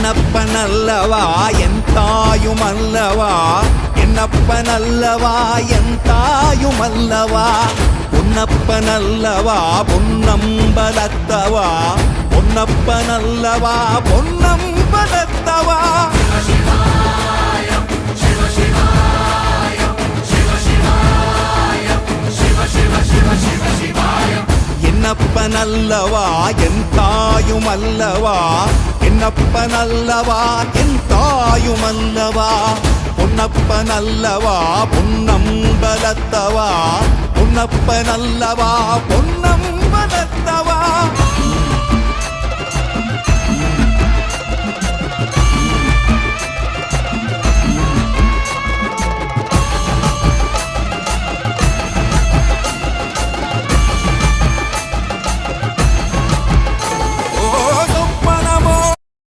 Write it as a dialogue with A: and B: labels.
A: என்னப்பனல்லவா என் தாயுமல்லவா, என்னப்பனல்லவா என் தாயுமல்லவா, பொன்னப்பனல்லவா பொன்னம்பலத்தவா, பொன்னப்பனல்லவா பொன்னம்பலத்தவா. என்னப்பனல்லவா என் தாயுமல்லவா, என்னப்பனல்லவா என் தாயுமல்லவா, பொன்னப்பனல்லவா பொன்னம்பலத்தவா, பொன்னப்பனல்லவா பொன்னம்பலத்தவா.